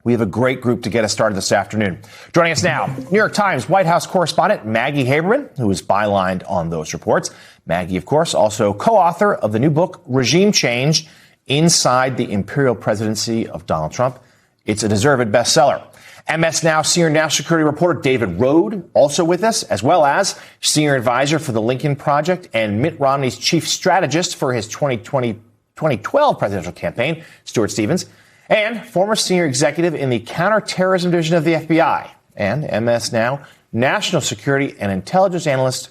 We have a great group to get us started this afternoon. Joining us now, New York Times White House correspondent Maggie Haberman, who is bylined on those reports. Maggie, of course, also co-author of the new book, Regime Change, Inside the Imperial Presidency of Donald Trump. It's a deserved bestseller. MS Now senior national security reporter David Rode, also with us, as well as senior advisor for the Lincoln Project and Mitt Romney's chief strategist for his 2012 presidential campaign, Stuart Stevens, and former senior executive in the counterterrorism division of the FBI, and MS Now national security and intelligence analyst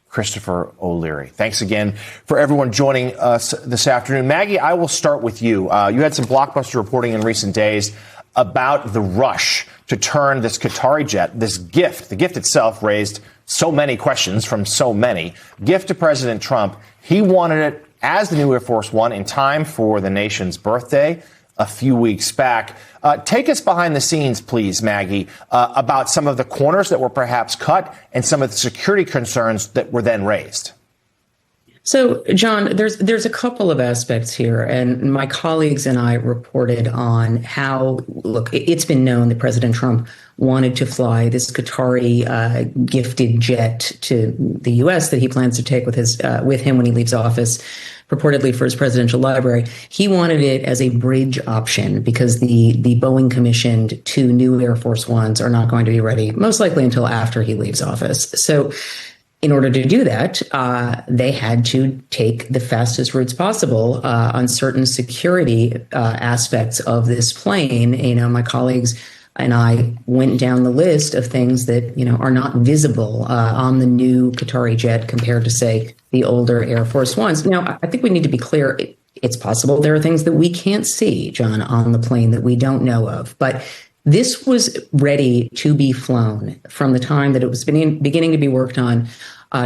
Christopher O'Leary. Thanks again for everyone joining us this afternoon. Maggie, I will start with you. You had some blockbuster reporting in recent days about the rush to turn this Qatari jet, this gift. The gift itself raised so many questions from so many. Gift to President Trump. He wanted it as the new Air Force One in time for the nation's birthday a few weeks back. Take us behind the scenes, please, Maggie, about some of the corners that were perhaps cut and some of the security concerns that were then raised. So, John, there's a couple of aspects here, and my colleagues and I reported on how, look, it's been known that President Trump wanted to fly this Qatari gifted jet to the U.S. that he plans to take with him when he leaves office, purportedly for his presidential library. He wanted it as a bridge option because the Boeing commissioned 2 new Air Force Ones are not going to be ready, most likely until after he leaves office. So in order to do that, they had to take the fastest routes possible on certain security aspects of this plane. My colleagues and I went down the list of things that, are not visible on the new Qatari jet compared to, say, the older Air Force Ones. Now, I think we need to be clear. It's possible there are things that we can't see, John, on the plane that we don't know of. But this was ready to be flown from the time that it was beginning to be worked on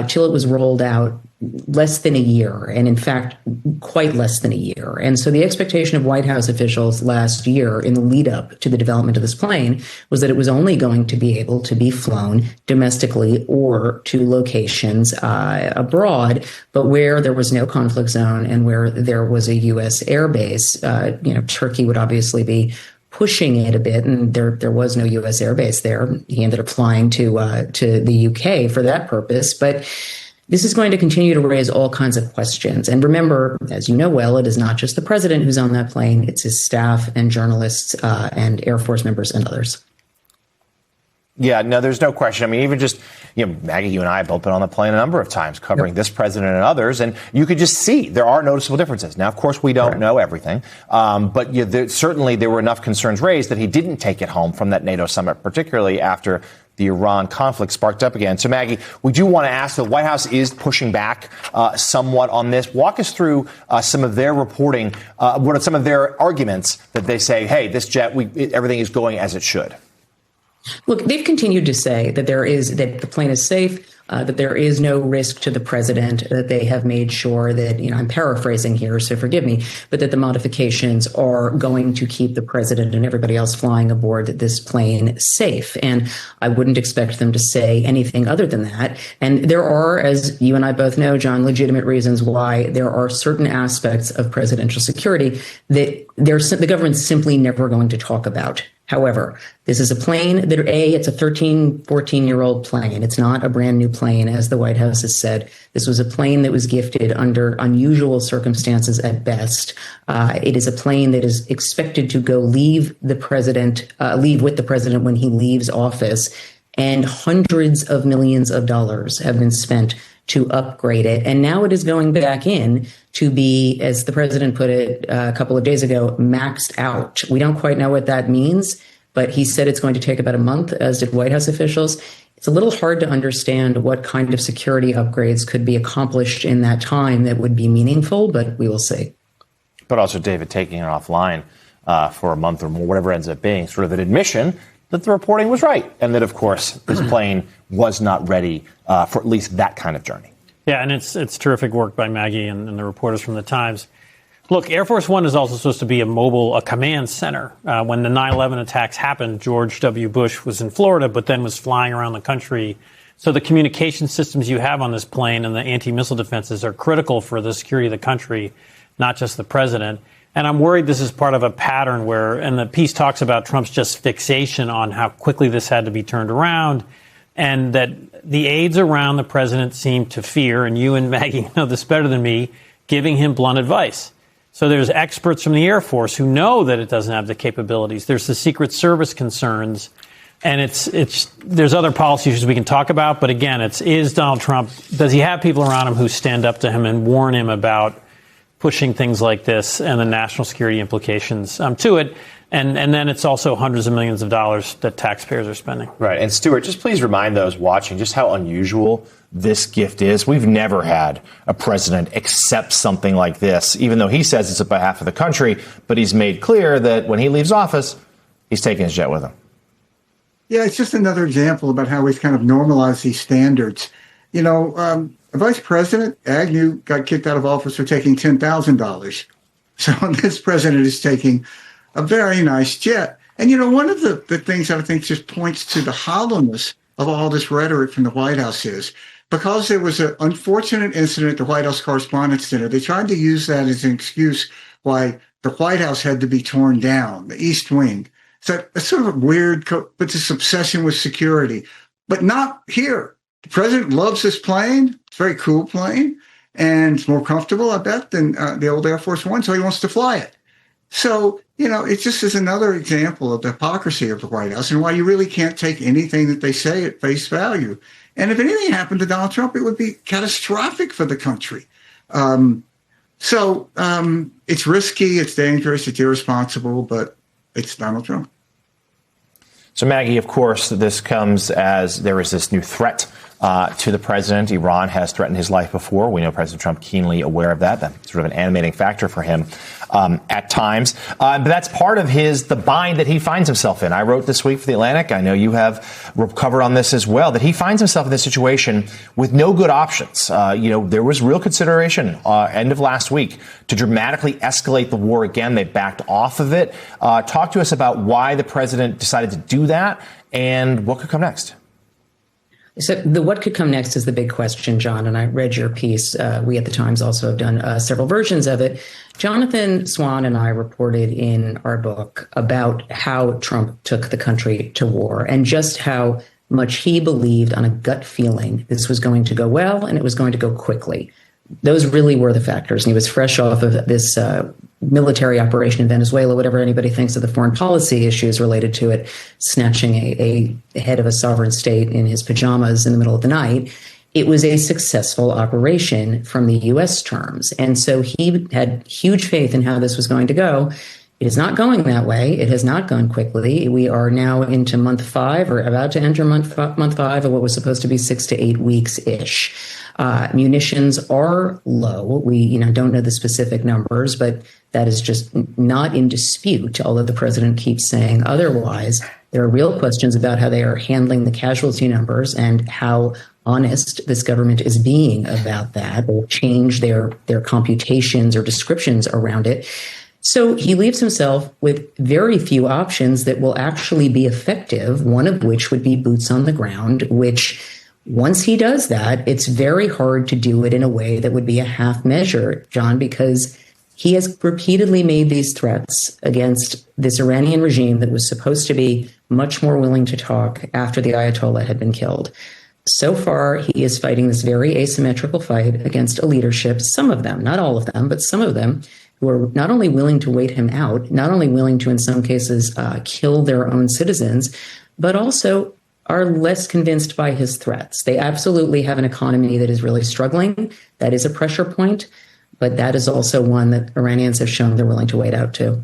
till it was rolled out less than a year, and in fact, quite less than a year. And so the expectation of White House officials last year in the lead up to the development of this plane was that it was only going to be able to be flown domestically or to locations abroad, but where there was no conflict zone and where there was a U.S. airbase. Turkey would obviously be pushing it a bit, and there was no U.S. airbase there. He ended up flying to the U.K. for that purpose, but this is going to continue to raise all kinds of questions. And remember, as you know well, it is not just the president who's on that plane; it's his staff and journalists and Air Force members and others. Yeah, no, there's no question. I mean, even just, Maggie, you and I have both been on the plane a number of times covering this president and others, and you could just see there are noticeable differences. Now, of course, we don't know everything, but certainly there were enough concerns raised that he didn't take it home from that NATO summit, particularly after the Iran conflict sparked up again. So, Maggie, we do want to ask, the White House is pushing back somewhat on this. Walk us through some of their reporting. What are some of their arguments that they say, hey, this jet, everything is going as it should? Look, they've continued to say that that the plane is safe, that there is no risk to the president, that they have made sure that, I'm paraphrasing here, so forgive me, but that the modifications are going to keep the president and everybody else flying aboard this plane safe. And I wouldn't expect them to say anything other than that. And there are, as you and I both know, John, legitimate reasons why there are certain aspects of presidential security that the government's simply never going to talk about. However, this is a plane that, it's a 13, 14-year-old plane. It's not a brand new plane, as the White House has said. This was a plane that was gifted under unusual circumstances at best. It is a plane that is expected to go leave with the president when he leaves office. And hundreds of millions of dollars have been spent to upgrade it. And now it is going back in to be, as the president put it a couple of days ago, maxed out. We don't quite know what that means, but he said it's going to take about a month, as did White House officials. It's a little hard to understand what kind of security upgrades could be accomplished in that time that would be meaningful, but we will see. But also, David, taking it offline for a month or more, whatever ends up being, sort of an admission that the reporting was right, and that, of course, this plane was not ready for at least that kind of journey. Yeah, and it's terrific work by Maggie and the reporters from the Times. Look, Air Force One is also supposed to be a command center. When the 9/11 attacks happened, George W. Bush was in Florida, but then was flying around the country. So the communication systems you have on this plane and the anti-missile defenses are critical for the security of the country, not just the president. And I'm worried this is part of a pattern where, and the piece talks about Trump's just fixation on how quickly this had to be turned around, and that the aides around the president seem to fear, and you and Maggie know this better than me, giving him blunt advice. So there's experts from the Air Force who know that it doesn't have the capabilities. There's the Secret Service concerns. And there's other policy issues we can talk about. But again, is Donald Trump, does he have people around him who stand up to him and warn him about pushing things like this and the national security implications to it? And then it's also hundreds of millions of dollars that taxpayers are spending. Right. And Stuart, just please remind those watching just how unusual this gift is. We've never had a president accept something like this, even though he says it's on behalf of the country. But he's made clear that when he leaves office, he's taking his jet with him. Yeah, it's just another example about how we've kind of normalized these standards. You know, Vice President Agnew got kicked out of office for taking $10,000. So this president is taking a very nice jet. And, you know, one of the things that I think just points to the hollowness of all this rhetoric from the White House is because there was an unfortunate incident at the White House Correspondents' Center, they tried to use that as an excuse why the White House had to be torn down, the East Wing. So it's sort of a weird, but this obsession with security, but not here. The president loves this plane. It's a very cool plane, and it's more comfortable, I bet, than the old Air Force One, so he wants to fly it. So, you know, it just is another example of the hypocrisy of the White House and why you really can't take anything that they say at face value. And if anything happened to Donald Trump, it would be catastrophic for the country. So it's risky, it's dangerous, it's irresponsible, but it's Donald Trump. So, Maggie, of course, this comes as there is this new threat to the president. Iran has threatened his life before. We know President Trump keenly aware of that. That's sort of an animating factor for him at times. But that's part of the bind that he finds himself in. I wrote this week for The Atlantic. I know you have covered on this as well, that he finds himself in this situation with no good options. There was real consideration end of last week to dramatically escalate the war again. They backed off of it. Talk to us about why the president decided to do that and what could come next. So what could come next is the big question, John, and I read your piece. We at the Times also have done several versions of it. Jonathan Swan and I reported in our book about how Trump took the country to war and just how much he believed on a gut feeling this was going to go well and it was going to go quickly. Those really were the factors. And he was fresh off of this military operation in Venezuela, whatever anybody thinks of the foreign policy issues related to it, snatching a head of a sovereign state in his pajamas in the middle of the night. It was a successful operation from the U.S. terms. And so he had huge faith in how this was going to go. It is not going that way. It has not gone quickly. We are now into month 5 or about to enter month 5 of what was supposed to be 6 to 8 weeks-ish. Munitions are low. We don't know the specific numbers, but that is just not in dispute, although the president keeps saying otherwise. There are real questions about how they are handling the casualty numbers and how honest this government is being about that, or change their computations or descriptions around it. So he leaves himself with very few options that will actually be effective, one of which would be boots on the ground, which once he does that, it's very hard to do it in a way that would be a half measure, John, because he has repeatedly made these threats against this Iranian regime that was supposed to be much more willing to talk after the Ayatollah had been killed. So far, he is fighting this very asymmetrical fight against a leadership, some of them, not all of them, but some of them, who are not only willing to wait him out, not only willing to, in some cases, kill their own citizens, but also are less convinced by his threats. They absolutely have an economy that is really struggling. That is a pressure point, but that is also one that Iranians have shown they're willing to wait out too.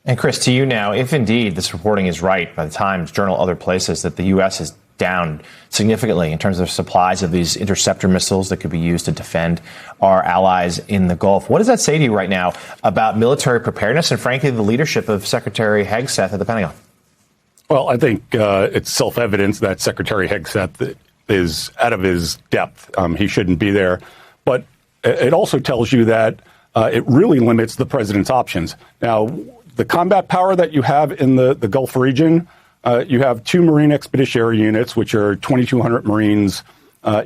And Chris, to you now, if indeed this reporting is right by the Times, Journal, other places, that the U.S. is down significantly in terms of supplies of these interceptor missiles that could be used to defend our allies in the Gulf. What does that say to you right now about military preparedness and, frankly, the leadership of Secretary Hegseth at the Pentagon? Well, I think it's self-evident that Secretary Hegseth is out of his depth. He shouldn't be there. But it also tells you that it really limits the president's options. Now, the combat power that you have in the Gulf region, you have 2 Marine Expeditionary Units, which are 2,200 Marines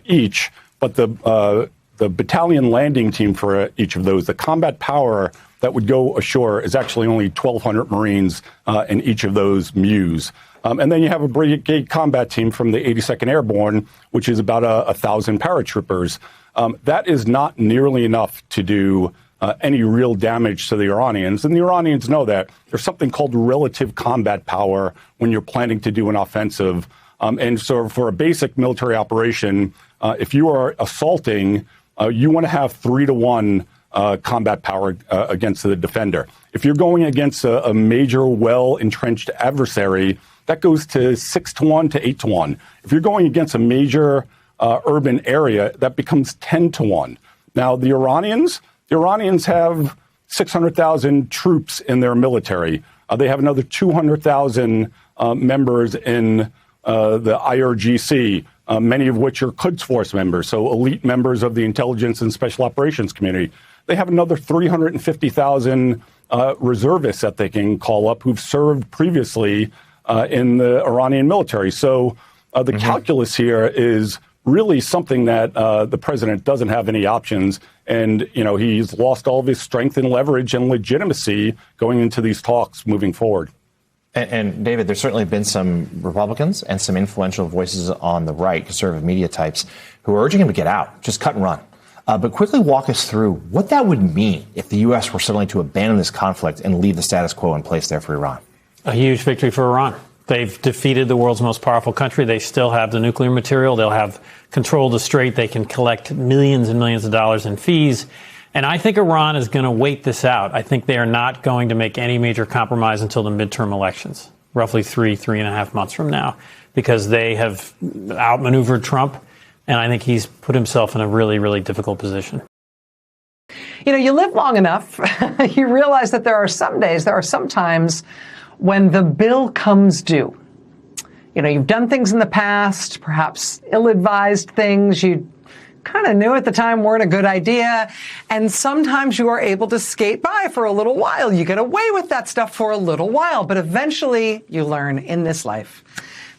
each. But the the battalion landing team for each of those, the combat power that would go ashore is actually only 1,200 Marines in each of those MEUs. And then you have a brigade combat team from the 82nd Airborne, which is about 1,000 paratroopers. That is not nearly enough to do any real damage to the Iranians. And the Iranians know that. There's something called relative combat power when you're planning to do an offensive. And so for a basic military operation, if you are assaulting, you want to have 3-to-1 combat power against the defender. If you're going against a major, well-entrenched adversary, that goes to 6-to-1 to 8-to-1. If you're going against a major urban area, that becomes 10-to-1. Now, the Iranians have 600,000 troops in their military. They have another 200,000 members in the IRGC, many of which are Quds Force members, so elite members of the intelligence and special operations community. They have another 350,000 reservists that they can call up who've served previously in the Iranian military. So the calculus here is really something that the president doesn't have any options. And, he's lost all of his strength and leverage and legitimacy going into these talks moving forward. And David, there's certainly been some Republicans and some influential voices on the right, conservative media types, who are urging him to get out, just cut and run. But quickly walk us through what that would mean if the U.S. were suddenly to abandon this conflict and leave the status quo in place there for Iran. A huge victory for Iran. They've defeated the world's most powerful country. They still have the nuclear material. They'll have control of the strait. They can collect millions and millions of dollars in fees. And I think Iran is going to wait this out. I think they are not going to make any major compromise until the midterm elections, roughly 3.5 months from now, because they have outmaneuvered Trump. And I think he's put himself in a really, really difficult position. You live long enough, you realize that there are some times when the bill comes due. You've done things in the past, perhaps ill-advised things you kind of knew at the time weren't a good idea. And sometimes you are able to skate by for a little while. You get away with that stuff for a little while. But eventually you learn in this life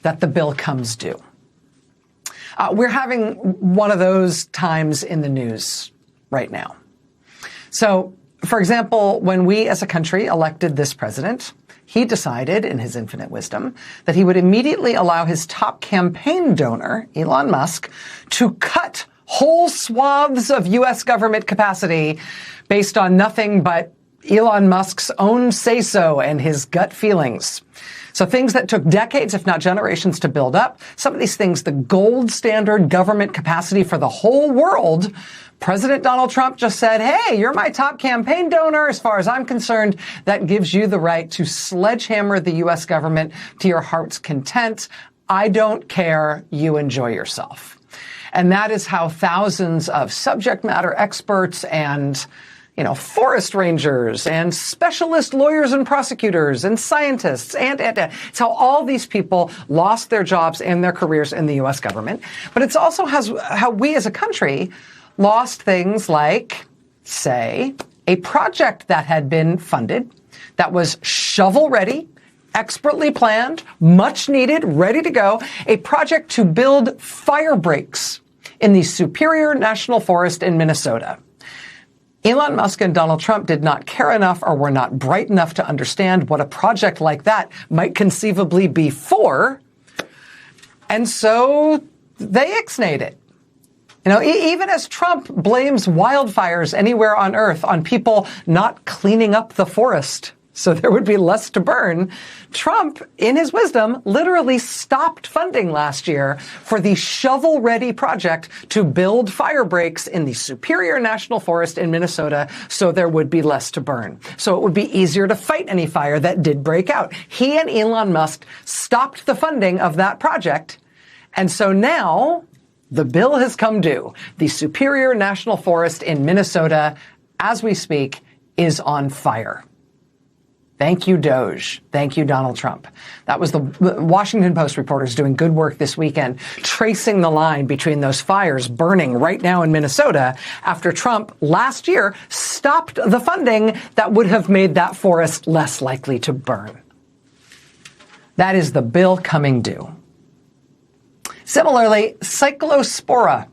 that the bill comes due. We're having one of those times in the news right now. So, for example, when we as a country elected this president, he decided, in his infinite wisdom, that he would immediately allow his top campaign donor, Elon Musk, to cut whole swaths of U.S. government capacity based on nothing but Elon Musk's own say-so and his gut feelings. So things that took decades, if not generations, to build up, some of these things, the gold standard government capacity for the whole world, President Donald Trump just said, hey, you're my top campaign donor. As far as I'm concerned, that gives you the right to sledgehammer the U.S. government to your heart's content. I don't care. You enjoy yourself. And that is how thousands of subject matter experts and forest rangers and specialist lawyers and prosecutors and scientists and it's how all these people lost their jobs and their careers in the U.S. government. But it's also how we as a country lost things like, say, a project that had been funded, that was shovel-ready, expertly planned, much needed, ready to go, a project to build fire breaks in the Superior National Forest in Minnesota. Elon Musk and Donald Trump did not care enough or were not bright enough to understand what a project like that might conceivably be for, and so they ixnayed it. Even as Trump blames wildfires anywhere on Earth on people not cleaning up the forest so there would be less to burn, Trump, in his wisdom, literally stopped funding last year for the shovel-ready project to build fire breaks in the Superior National Forest in Minnesota so there would be less to burn. So it would be easier to fight any fire that did break out. He and Elon Musk stopped the funding of that project, and so now the bill has come due. The Superior National Forest in Minnesota, as we speak, is on fire. Thank you, Doge. Thank you, Donald Trump. That was the Washington Post reporters doing good work this weekend, tracing the line between those fires burning right now in Minnesota after Trump last year stopped the funding that would have made that forest less likely to burn. That is the bill coming due. Similarly, Cyclospora.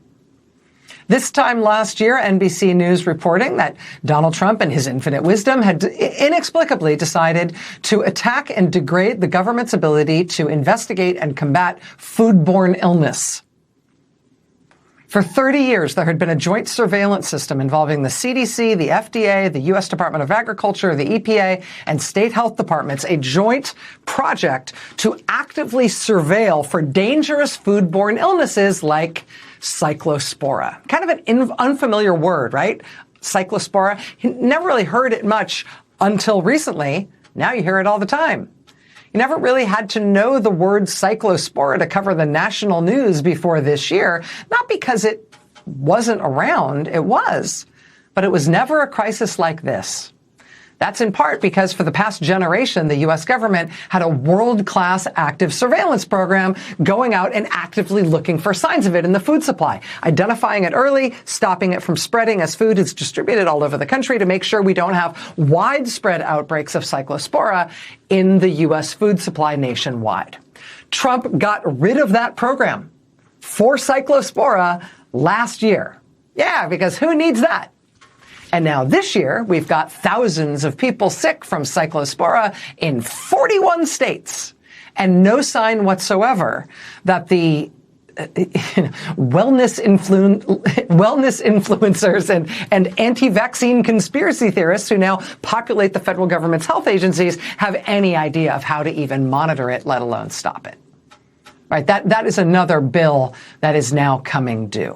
This time last year, NBC News reporting that Donald Trump, in his infinite wisdom, had inexplicably decided to attack and degrade the government's ability to investigate and combat foodborne illness. For 30 years, there had been a joint surveillance system involving the CDC, the FDA, the U.S. Department of Agriculture, the EPA, and state health departments, a joint project to actively surveil for dangerous foodborne illnesses like cyclospora. Kind of an unfamiliar word, right? Cyclospora. You never really heard it much until recently. Now you hear it all the time. You never really had to know the word cyclospora to cover the national news before this year, not because it wasn't around, it was, but it was never a crisis like this. That's in part because for the past generation, the U.S. government had a world-class active surveillance program going out and actively looking for signs of it in the food supply, identifying it early, stopping it from spreading as food is distributed all over the country to make sure we don't have widespread outbreaks of cyclospora in the U.S. food supply nationwide. Trump got rid of that program for cyclospora last year. Yeah, because who needs that? And now this year, we've got thousands of people sick from cyclospora in 41 states, and no sign whatsoever that the wellness influencers and anti-vaccine conspiracy theorists who now populate the federal government's health agencies have any idea of how to even monitor it, let alone stop it. Right? That is another bill that is now coming due.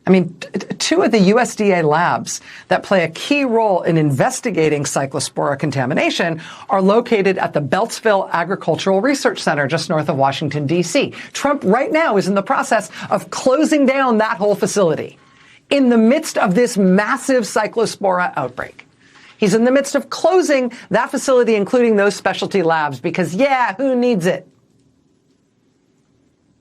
I mean, two of the USDA labs that play a key role in investigating cyclospora contamination are located at the Beltsville Agricultural Research Center just north of Washington, D.C. Trump right now is in the process of closing down that whole facility in the midst of this massive cyclospora outbreak. He's in the midst of closing that facility, including those specialty labs, because, yeah, who needs it?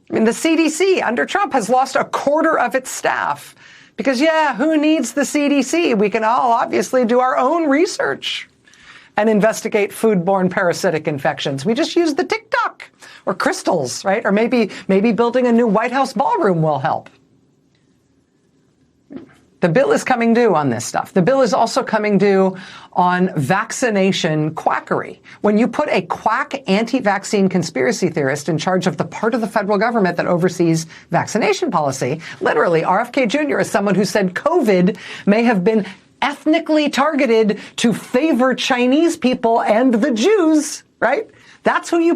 I mean, the CDC under Trump has lost a quarter of its staff because, yeah, who needs the CDC? We can all obviously do our own research and investigate foodborne parasitic infections. We just use the TikTok or crystals, right? Or maybe building a new White House ballroom will help. The bill is coming due on this stuff. The bill is also coming due on vaccination quackery. When you put a quack anti-vaccine conspiracy theorist in charge of the part of the federal government that oversees vaccination policy, literally, RFK Jr. is someone who said COVID may have been ethnically targeted to favor Chinese people and the Jews, right? That's who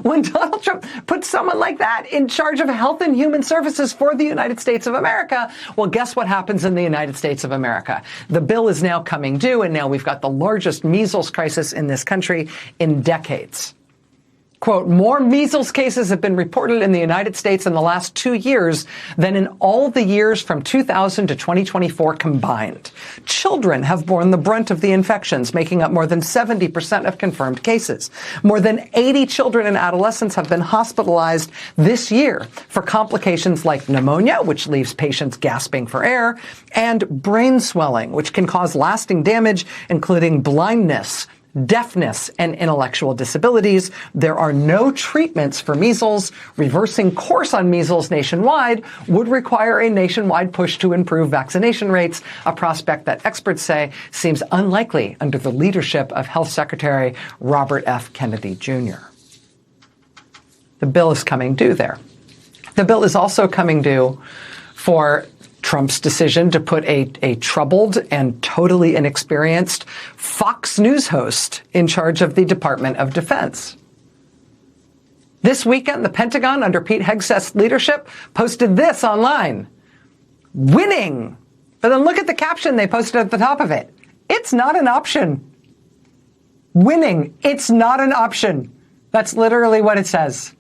when Donald Trump puts someone like that in charge of health and human services for the United States of America, well, guess what happens in the United States of America? The bill is now coming due, and now we've got the largest measles crisis in this country in decades. Quote, more measles cases have been reported in the United States in the last 2 years than in all the years from 2000 to 2024 combined. Children have borne the brunt of the infections, making up more than 70% of confirmed cases. More than 80 children and adolescents have been hospitalized this year for complications like pneumonia, which leaves patients gasping for air, and brain swelling, which can cause lasting damage, including blindness, deafness, and intellectual disabilities. There are no treatments for measles. Reversing course on measles nationwide would require a nationwide push to improve vaccination rates, a prospect that experts say seems unlikely under the leadership of Health Secretary Robert F. Kennedy Jr. The bill is coming due there. The bill is also coming due for Trump's decision to put a troubled and totally inexperienced Fox News host in charge of the Department of Defense. This weekend, the Pentagon, under Pete Hegseth's leadership, posted this online. Winning. But then look at the caption they posted at the top of it. It's not an option. Winning. It's not an option. That's literally what it says.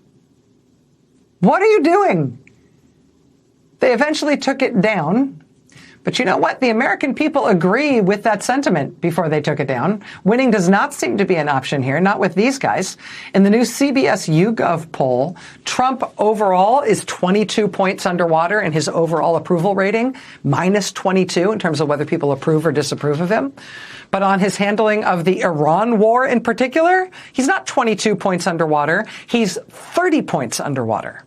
What are you doing? They eventually took it down. But you know what? The American people agree with that sentiment before they took it down. Winning does not seem to be an option here, not with these guys. In the new CBS YouGov poll, Trump overall is 22 points underwater in his overall approval rating, minus 22 in terms of whether people approve or disapprove of him. But on his handling of the Iran war in particular, he's not 22 points underwater. He's 30 points underwater.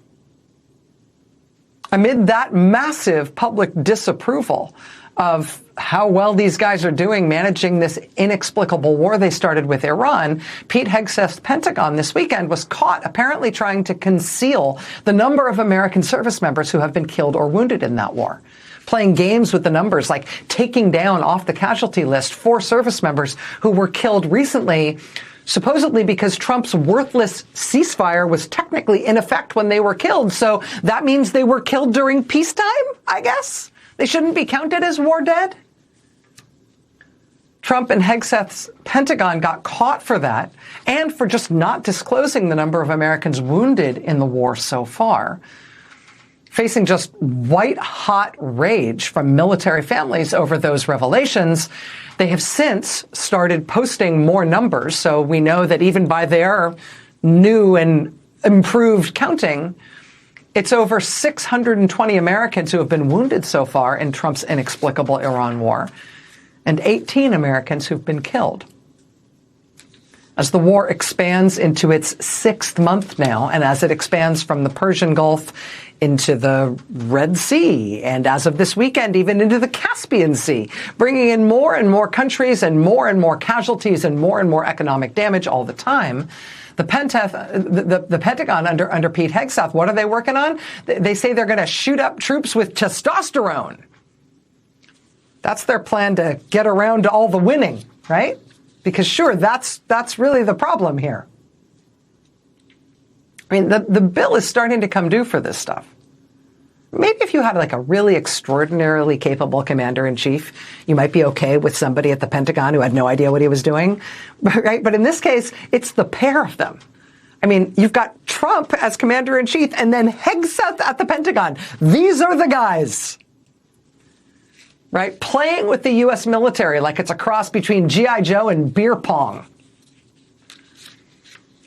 amid that massive public disapproval of how well these guys are doing managing this inexplicable war they started with Iran, Pete Hegseth's Pentagon this weekend was caught apparently trying to conceal the number of American service members who have been killed or wounded in that war. Playing games with the numbers, like taking down off the casualty list 4 service members who were killed recently, supposedly because Trump's worthless ceasefire was technically in effect when they were killed. So that means they were killed during peacetime, I guess? They shouldn't be counted as war dead? Trump and Hegseth's Pentagon got caught for that and for just not disclosing the number of Americans wounded in the war so far, facing just white-hot rage from military families over those revelations. They have since started posting more numbers, so we know that even by their new and improved counting, it's over 620 Americans who have been wounded so far in Trump's inexplicable Iran war, and 18 Americans who've been killed. As the war expands into its 6th month now, and as it expands from the Persian Gulf into the Red Sea, and as of this weekend, even into the Caspian Sea, bringing in more and more countries and more casualties and more economic damage all the time, the Pentagon under Pete Hegseth, what are they working on? They say they're going to shoot up troops with testosterone. That's their plan to get around to all the winning, right? Because sure, that's really the problem here. I mean, the bill is starting to come due for this stuff. Maybe if you had like a really extraordinarily capable commander-in-chief, you might be okay with somebody at the Pentagon who had no idea what he was doing, right? But in this case, it's the pair of them. I mean, you've got Trump as commander-in-chief and then Hegseth at the Pentagon. These are the guys, right? Playing with the U.S. military like it's a cross between G.I. Joe and beer pong.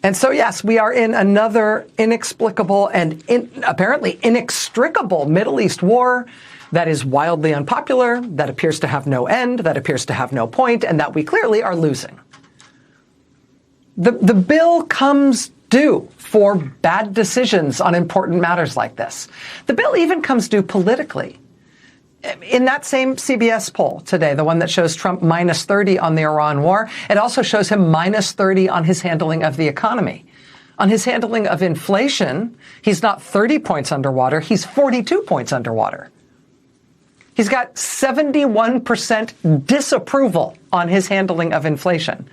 And so, yes, we are in another inexplicable and apparently inextricable Middle East war that is wildly unpopular, that appears to have no end, that appears to have no point, and that we clearly are losing. The bill comes due for bad decisions on important matters like this. The bill even comes due politically. In that same CBS poll today, the one that shows Trump minus 30 on the Iran war, it also shows him minus 30 on his handling of the economy. On his handling of inflation, he's not 30 points underwater, he's 42 points underwater. He's got 71% disapproval on his handling of inflation,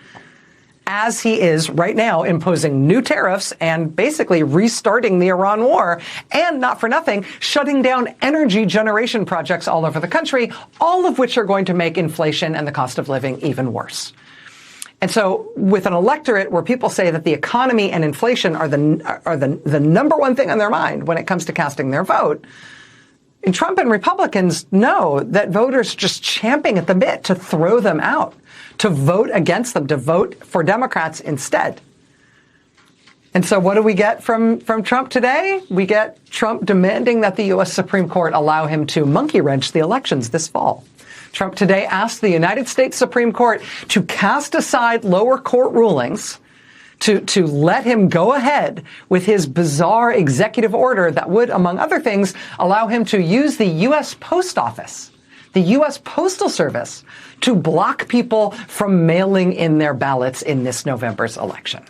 as he is right now imposing new tariffs and basically restarting the Iran war, and not for nothing, shutting down energy generation projects all over the country, all of which are going to make inflation and the cost of living even worse. And so with an electorate where people say that the economy and inflation are the number one thing on their mind when it comes to casting their vote, and Trump and Republicans know that voters are just champing at the bit to throw them out, to vote against them, to vote for Democrats instead. And so what do we get from Trump today? We get Trump demanding that the U.S. Supreme Court allow him to monkey wrench the elections this fall. Trump today asked the United States Supreme Court to cast aside lower court rulings, to let him go ahead with his bizarre executive order that would, among other things, allow him to use the U.S. Post Office, the U.S. Postal Service, to block people from mailing in their ballots in this November's election.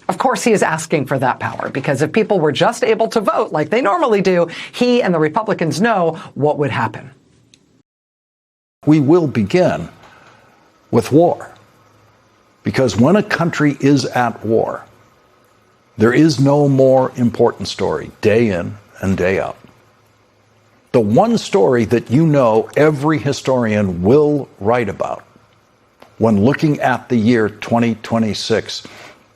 Of course, he is asking for that power, because if people were just able to vote like they normally do, he and the Republicans know what would happen. We will begin with war. Because when a country is at war, there is no more important story day in and day out. The one story that you know every historian will write about when looking at the year 2026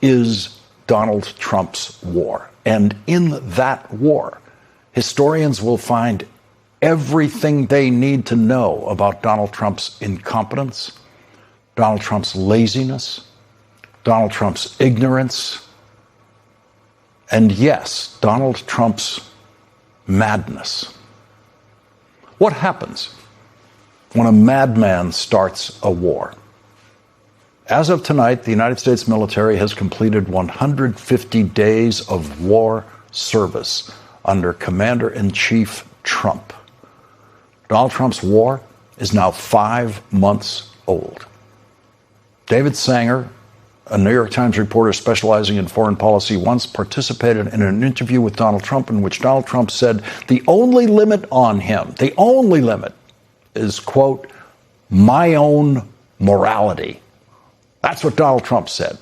is Donald Trump's war. And in that war, historians will find everything they need to know about Donald Trump's incompetence, Donald Trump's laziness, Donald Trump's ignorance, and yes, Donald Trump's madness. What happens when a madman starts a war? As of tonight, the United States military has completed 150 days of war service under Commander-in-Chief Trump. Donald Trump's war is now 5 months old. David Sanger, a New York Times reporter specializing in foreign policy, once participated in an interview with Donald Trump in which Donald Trump said the only limit on him, the only limit, is, quote, my own morality. That's what Donald Trump said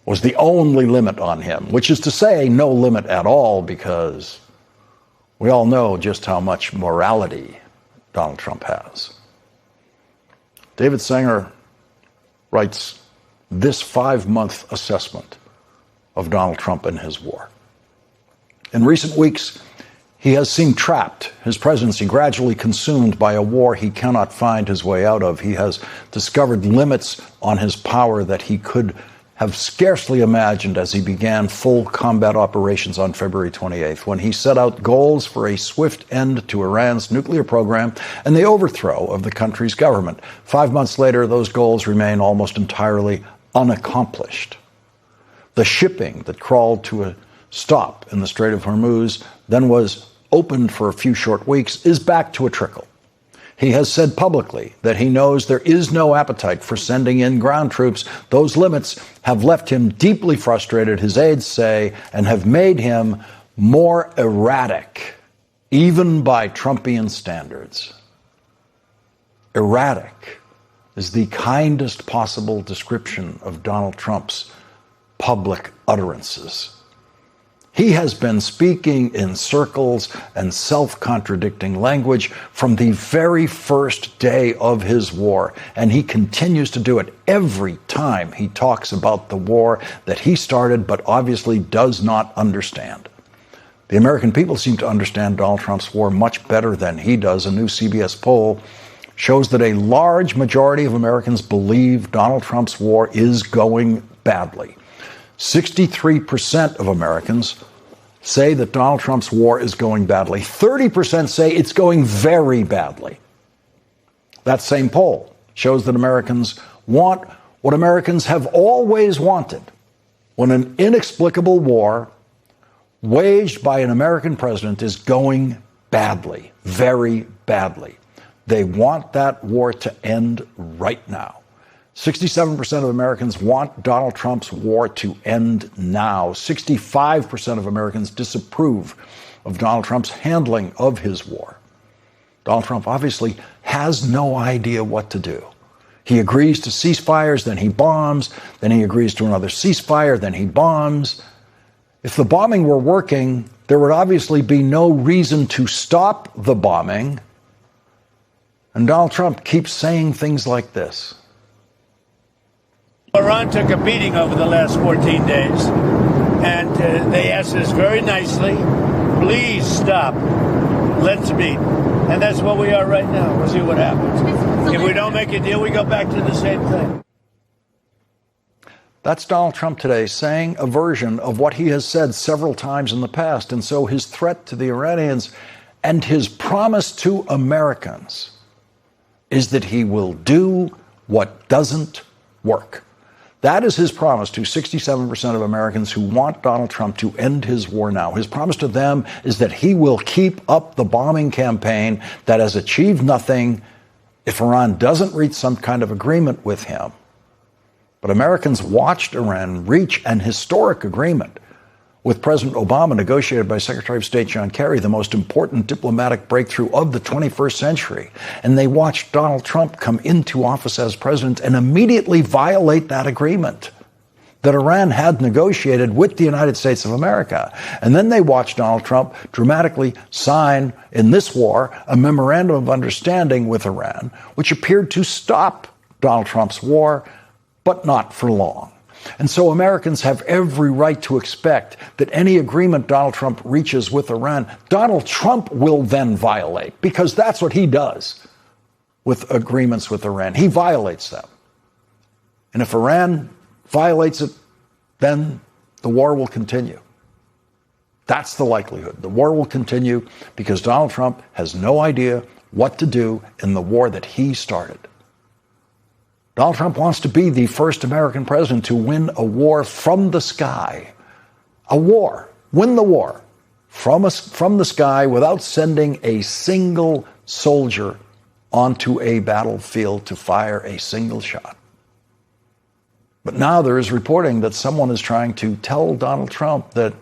was the only limit on him, which is to say no limit at all, because we all know just how much morality Donald Trump has. David Sanger writes this 5-month assessment of Donald Trump and his war. In recent weeks, he has seemed trapped, his presidency gradually consumed by a war he cannot find his way out of. He has discovered limits on his power that he could have scarcely imagined as he began full combat operations on February 28th, when he set out goals for a swift end to Iran's nuclear program and the overthrow of the country's government. 5 months later, those goals remain almost entirely unaccomplished. The shipping that crawled to a stop in the Strait of Hormuz, then was opened for a few short weeks, is back to a trickle. He has said publicly that he knows there is no appetite for sending in ground troops. Those limits have left him deeply frustrated, his aides say, and have made him more erratic, even by Trumpian standards. Erratic is the kindest possible description of Donald Trump's public utterances. He has been speaking in circles and self-contradicting language from the very first day of his war, and he continues to do it every time he talks about the war that he started but obviously does not understand. The American people seem to understand Donald Trump's war much better than he does. A new CBS poll shows that a large majority of Americans believe Donald Trump's war is going badly. 63% of Americans say that Donald Trump's war is going badly. 30% say it's going very badly. That same poll shows that Americans want what Americans have always wanted when an inexplicable war waged by an American president is going badly, very badly. They want that war to end right now. 67% of Americans want Donald Trump's war to end now. 65% of Americans disapprove of Donald Trump's handling of his war. Donald Trump obviously has no idea what to do. He agrees to ceasefires, then he bombs, then he agrees to another ceasefire, then he bombs. If the bombing were working, there would obviously be no reason to stop the bombing. And Donald Trump keeps saying things like this. Iran took a beating over the last 14 days, and they asked us very nicely, please stop, let's meet. And that's where we are right now. We'll see what happens. If we don't make a deal, we go back to the same thing. That's Donald Trump today saying a version of what he has said several times in the past. And so his threat to the Iranians and his promise to Americans is that he will do what doesn't work. That is his promise to 67% of Americans who want Donald Trump to end his war now. His promise to them is that he will keep up the bombing campaign that has achieved nothing if Iran doesn't reach some kind of agreement with him. But Americans watched Iran reach an historic agreement with President Obama, negotiated by Secretary of State John Kerry, the most important diplomatic breakthrough of the 21st century. And they watched Donald Trump come into office as president and immediately violate that agreement that Iran had negotiated with the United States of America. And then they watched Donald Trump dramatically sign in this war a memorandum of understanding with Iran, which appeared to stop Donald Trump's war, but not for long. And so Americans have every right to expect that any agreement Donald Trump reaches with Iran, Donald Trump will then violate, because that's what he does with agreements with Iran. He violates them. And if Iran violates it, then the war will continue. That's the likelihood. The war will continue because Donald Trump has no idea what to do in the war that he started. Donald Trump wants to be the first American president to win a war from the sky. A war. Win the war from the sky without sending a single soldier onto a battlefield to fire a single shot. But now there is reporting that someone is trying to tell Donald Trump that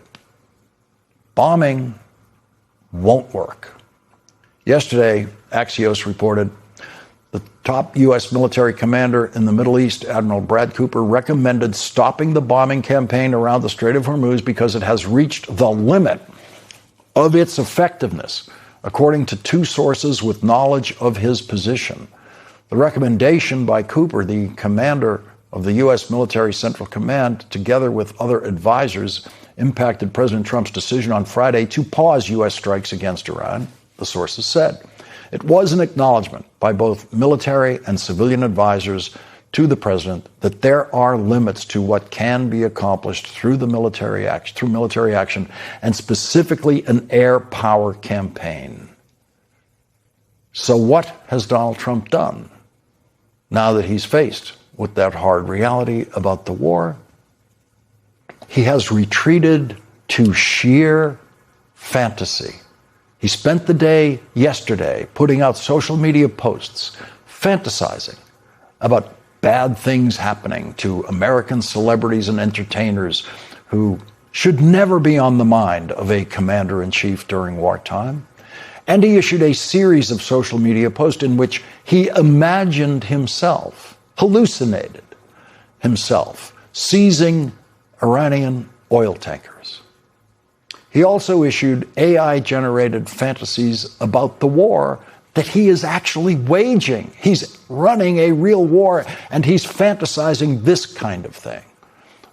bombing won't work. Yesterday, Axios reported the top U.S. military commander in the Middle East, Admiral Brad Cooper, recommended stopping the bombing campaign around the Strait of Hormuz because it has reached the limit of its effectiveness, according to two sources with knowledge of his position. The recommendation by Cooper, the commander of the U.S. Military Central Command, together with other advisors, impacted President Trump's decision on Friday to pause U.S. strikes against Iran, the sources said. It was an acknowledgement by both military and civilian advisors to the president that there are limits to what can be accomplished through military action, and specifically an air power campaign. So what has Donald Trump done now that he's faced with that hard reality about the war? He has retreated to sheer fantasy. He spent the day yesterday putting out social media posts, fantasizing about bad things happening to American celebrities and entertainers who should never be on the mind of a commander-in-chief during wartime. And he issued a series of social media posts in which he imagined himself, hallucinated himself, seizing Iranian oil tankers. He also issued AI-generated fantasies about the war that he is actually waging. He's running a real war, and he's fantasizing this kind of thing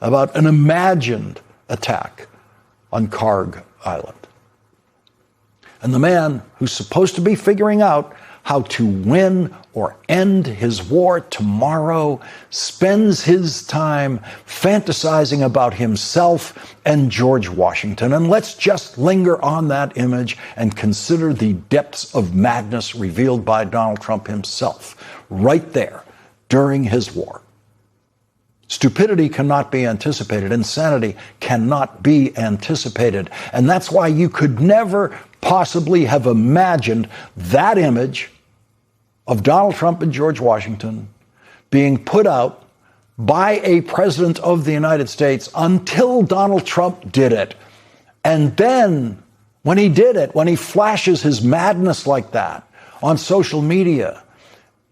about an imagined attack on Karg Island. And the man who's supposed to be figuring out how to win or end his war tomorrow spends his time fantasizing about himself and George Washington. And let's just linger on that image and consider the depths of madness revealed by Donald Trump himself right there during his war. Stupidity cannot be anticipated. Insanity cannot be anticipated. And that's why you could never possibly have imagined that image of Donald Trump and George Washington being put out by a president of the United States until Donald Trump did it. And then when he did it, when he flashes his madness like that on social media,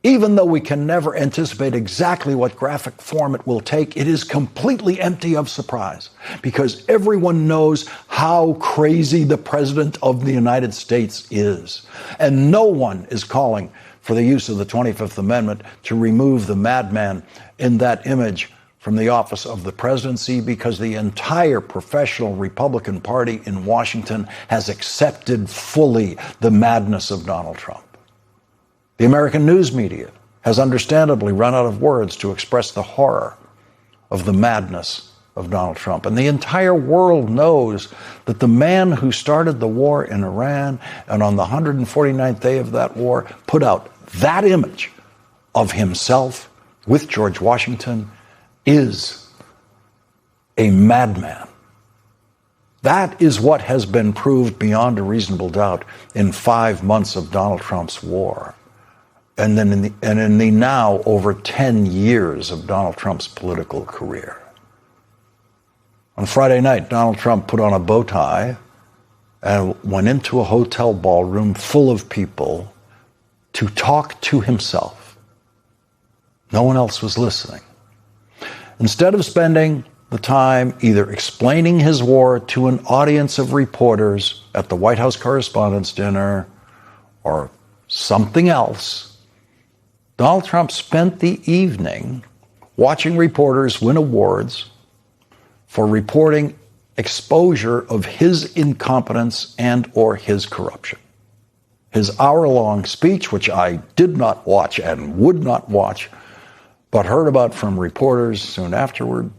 even though we can never anticipate exactly what graphic form it will take, it is completely empty of surprise because everyone knows how crazy the President of the United States is. And no one is calling for the use of the 25th Amendment to remove the madman in that image from the office of the presidency because the entire professional Republican Party in Washington has accepted fully the madness of Donald Trump. The American news media has understandably run out of words to express the horror of the madness of Donald Trump. And the entire world knows that the man who started the war in Iran and on the 149th day of that war put out that image of himself with George Washington is a madman. That is what has been proved beyond a reasonable doubt in 5 months of Donald Trump's war. And then in the now over 10 years of Donald Trump's political career. On Friday night, Donald Trump put on a bow tie and went into a hotel ballroom full of people to talk to himself. No one else was listening. Instead of spending the time either explaining his war to an audience of reporters at the White House Correspondents' Dinner or something else, Donald Trump spent the evening watching reporters win awards for reporting exposure of his incompetence and or his corruption. His hour-long speech, which I did not watch and would not watch, but heard about from reporters soon afterward,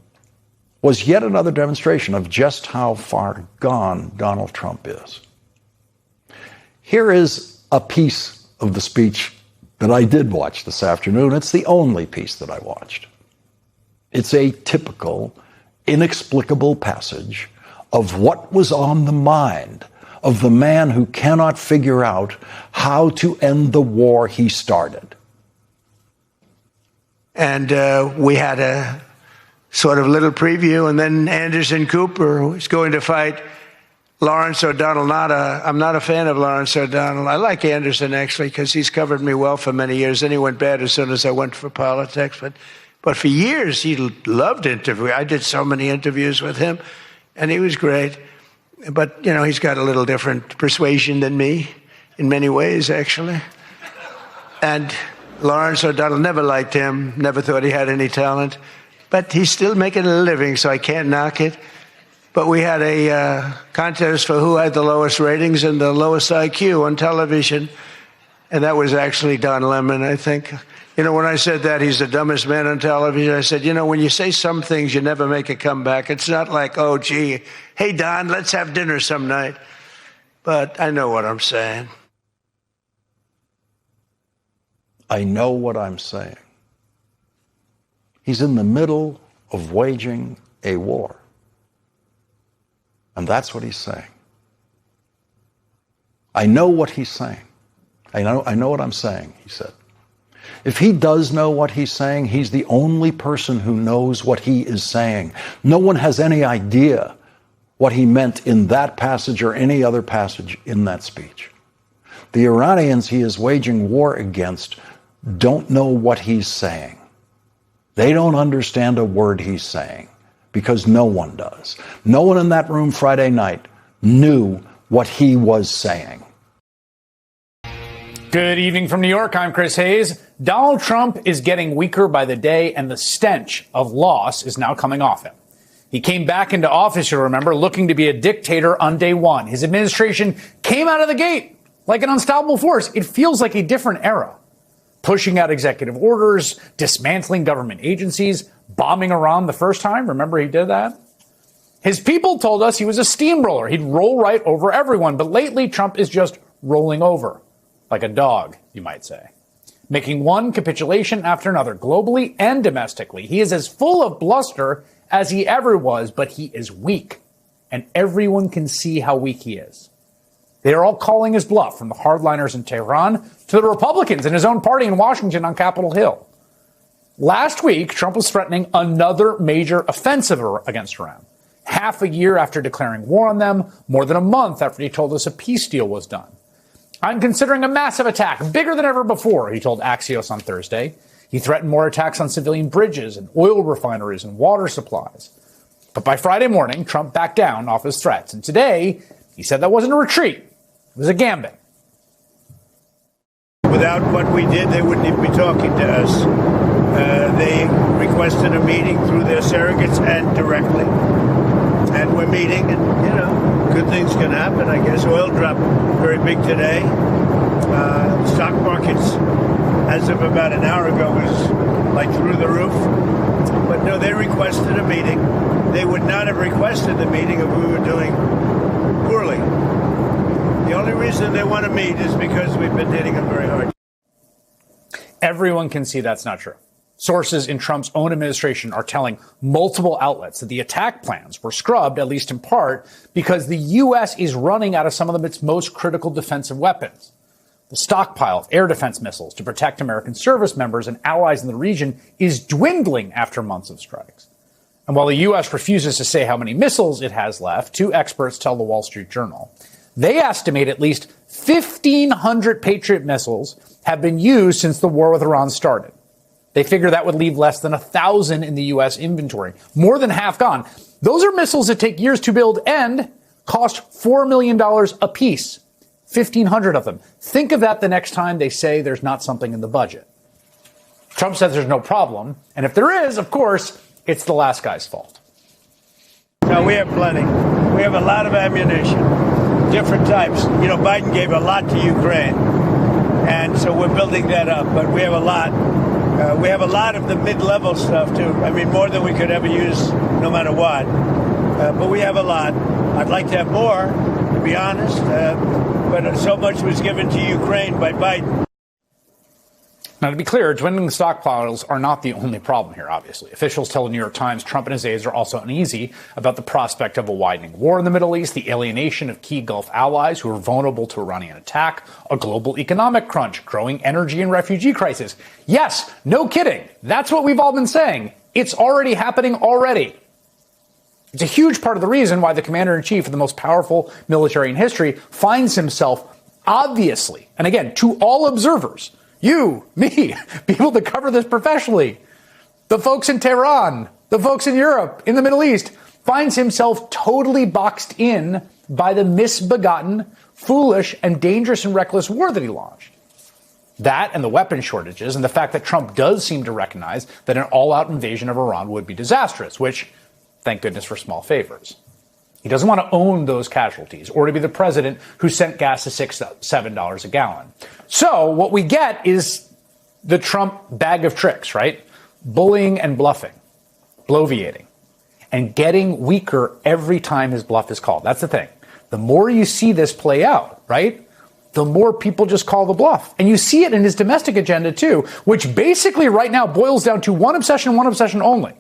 was yet another demonstration of just how far gone Donald Trump is. Here is a piece of the speech that I did watch this afternoon. It's the only piece that I watched. It's a typical, inexplicable passage of what was on the mind of the man who cannot figure out how to end the war he started. And we had a sort of little preview, and then Anderson Cooper was going to fight Lawrence O'Donnell. I'm not a fan of Lawrence O'Donnell. I like Anderson, actually, because he's covered me well for many years. Then he went bad as soon as I went for politics. But for years, he loved interviewing. I did so many interviews with him, and he was great. But, you know, he's got a little different persuasion than me in many ways, actually. And Lawrence O'Donnell, never liked him, never thought he had any talent. But he's still making a living, so I can't knock it. But we had a contest for who had the lowest ratings and the lowest IQ on television. And that was actually Don Lemon, I think. You know, when I said that he's the dumbest man on television, I said, you know, when you say some things, you never make a comeback. It's not like, oh, gee, hey, Don, let's have dinner some night. But I know what I'm saying. I know what I'm saying. He's in the middle of waging a war. And that's what he's saying. I know what he's saying. I know what I'm saying, he said. If he does know what he's saying, he's the only person who knows what he is saying. No one has any idea what he meant in that passage or any other passage in that speech. The Iranians he is waging war against don't know what he's saying. They don't understand a word he's saying, because no one does. No one in that room Friday night knew what he was saying. Good evening from New York. I'm Chris Hayes. Donald Trump is getting weaker by the day, and the stench of loss is now coming off him. He came back into office, you'll remember, looking to be a dictator on day one. His administration came out of the gate like an unstoppable force. It feels like a different era. Pushing out executive orders, dismantling government agencies, bombing Iran the first time. Remember he did that? His people told us he was a steamroller. He'd roll right over everyone. But lately, Trump is just rolling over. Like a dog, you might say. Making one capitulation after another, globally and domestically. He is as full of bluster as he ever was, but he is weak. And everyone can see how weak he is. They are all calling his bluff, from the hardliners in Tehran to the Republicans in his own party in Washington on Capitol Hill. Last week, Trump was threatening another major offensive against Iran. Half a year after declaring war on them, more than a month after he told us a peace deal was done. I'm considering a massive attack, bigger than ever before, he told Axios on Thursday. He threatened more attacks on civilian bridges and oil refineries and water supplies. But by Friday morning, Trump backed down off his threats. And today, he said that wasn't a retreat. It was a gambit. Without what we did, they wouldn't even be talking to us. They requested a meeting through their surrogates and directly. And we're meeting, and, you know, good things can happen, I guess. Oil dropped very big today. Stock markets, as of about an hour ago, was like through the roof. But no, they requested a meeting. They would not have requested the meeting if we were doing poorly. The only reason they want to meet is because we've been hitting them very hard. Everyone can see that's not true. Sources in Trump's own administration are telling multiple outlets that the attack plans were scrubbed, at least in part, because the U.S. is running out of some of its most critical defensive weapons. The stockpile of air defense missiles to protect American service members and allies in the region is dwindling after months of strikes. And while the U.S. refuses to say how many missiles it has left, two experts tell the Wall Street Journal they estimate at least 1,500 Patriot missiles have been used since the war with Iran started. They figure that would leave less than 1,000 in the U.S. inventory, more than half gone. Those are missiles that take years to build and cost $4 million apiece. 1,500 of them. Think of that the next time they say there's not something in the budget. Trump says there's no problem, and if there is, of course, it's the last guy's fault. No, we have plenty. We have a lot of ammunition, different types. You know, Biden gave a lot to Ukraine, and so we're building that up, but we have a lot. We have a lot of the mid-level stuff, too. I mean, more than we could ever use, no matter what. But we have a lot. I'd like to have more, to be honest. But so much was given to Ukraine by Biden. Now, to be clear, dwindling stockpiles are not the only problem here, obviously. Officials tell the New York Times Trump and his aides are also uneasy about the prospect of a widening war in the Middle East, the alienation of key Gulf allies who are vulnerable to Iranian attack, a global economic crunch, growing energy and refugee crisis. Yes, no kidding. That's what we've all been saying. It's already happening already. It's a huge part of the reason why the commander-in-chief of the most powerful military in history finds himself obviously, and again, to all observers, you, me, people that cover this professionally, the folks in Tehran, the folks in Europe, in the Middle East, finds himself totally boxed in by the misbegotten, foolish, and dangerous and reckless war that he launched. That and the weapon shortages and the fact that Trump does seem to recognize that an all-out invasion of Iran would be disastrous, which, thank goodness for small favors. He doesn't want to own those casualties or to be the president who sent gas to $7 a gallon. So what we get is the Trump bag of tricks, right? Bullying and bluffing, bloviating, and getting weaker every time his bluff is called. That's the thing. The more you see this play out, right, the more people just call the bluff. And you see it in his domestic agenda, too, which basically right now boils down to one obsession only.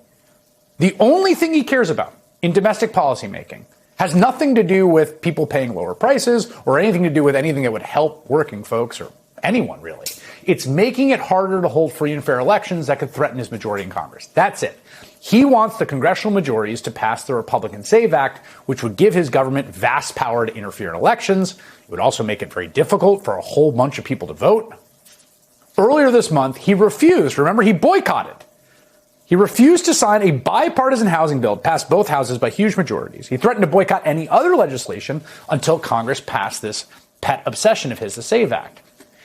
The only thing he cares about in domestic policymaking has nothing to do with people paying lower prices or anything to do with anything that would help working folks or anyone, really. It's making it harder to hold free and fair elections that could threaten his majority in Congress. That's it. He wants the congressional majorities to pass the Republican SAVE Act, which would give his government vast power to interfere in elections. It would also make it very difficult for a whole bunch of people to vote. Earlier this month, he refused. Remember, he boycotted. He refused to sign a bipartisan housing bill passed both houses by huge majorities. He threatened to boycott any other legislation until Congress passed this pet obsession of his, the SAVE Act.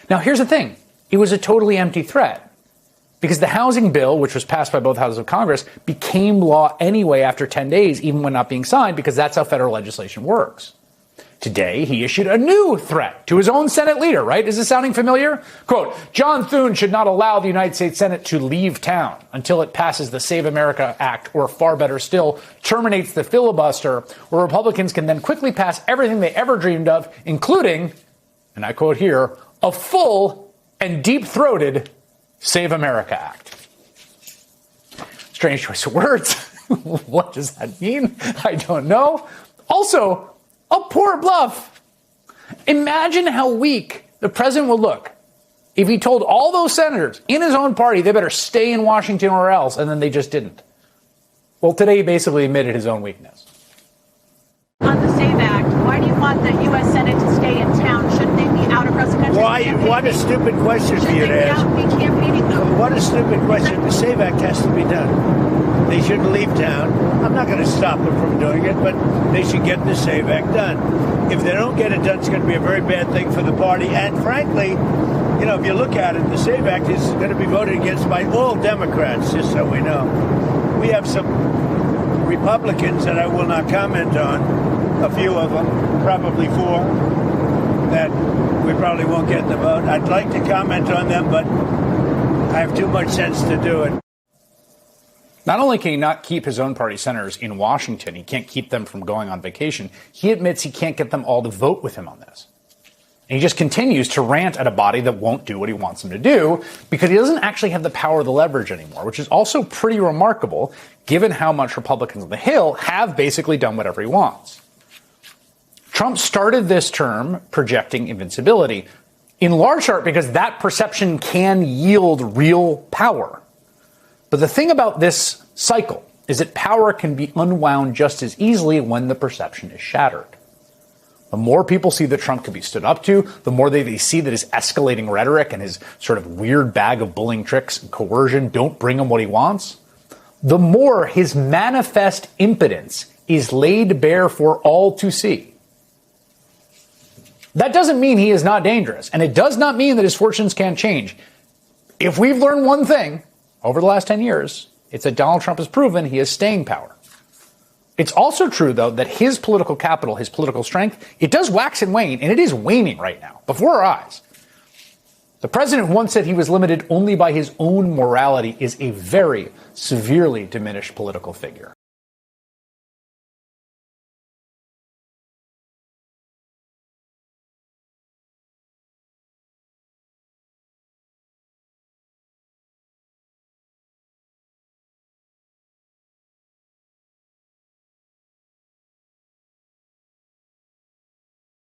Now, here's the thing. It was a totally empty threat because the housing bill, which was passed by both houses of Congress, became law anyway after 10 days, even when not being signed, because that's how federal legislation works. Today, he issued a new threat to his own Senate leader, right? Is this sounding familiar? Quote, John Thune should not allow the United States Senate to leave town until it passes the Save America Act, or far better still, terminates the filibuster, where Republicans can then quickly pass everything they ever dreamed of, including, and I quote here, a full and deep-throated Save America Act. Strange choice of words. What does that mean? I don't know. Also, a poor bluff. Imagine how weak the president would look if he told all those senators in his own party they better stay in Washington or else, and then they just didn't. Well, today he basically admitted his own weakness. On the SAVE Act, why do you want the U.S. Senate to stay in town? Shouldn't they be out across the country? Why? What a stupid question for you to ask. What a stupid question. The SAVE Act has to be done. They shouldn't leave town. I'm not going to stop them from doing it, but they should get the SAVE Act done. If they don't get it done, it's going to be a very bad thing for the party. And frankly, you know, if you look at it, the SAVE Act is going to be voted against by all Democrats, just so we know. We have some Republicans that I will not comment on, a few of them, probably 4, that we probably won't get the vote. I'd like to comment on them, but I have too much sense to do it. Not only can he not keep his own party senators in Washington, he can't keep them from going on vacation, he admits he can't get them all to vote with him on this. And he just continues to rant at a body that won't do what he wants them to do because he doesn't actually have the power of the leverage anymore, which is also pretty remarkable given how much Republicans on the Hill have basically done whatever he wants. Trump started this term projecting invincibility, in large part because that perception can yield real power. But the thing about this cycle is that power can be unwound just as easily when the perception is shattered. The more people see that Trump can be stood up to, the more they see that his escalating rhetoric and his sort of weird bag of bullying tricks and coercion don't bring him what he wants, the more his manifest impotence is laid bare for all to see. That doesn't mean he is not dangerous, and it does not mean that his fortunes can't change. If we've learned one thing over the last 10 years, it's that Donald Trump has proven he has staying power. It's also true, though, that his political capital, his political strength, it does wax and wane, and it is waning right now, before our eyes. The president who once said he was limited only by his own morality is a very severely diminished political figure.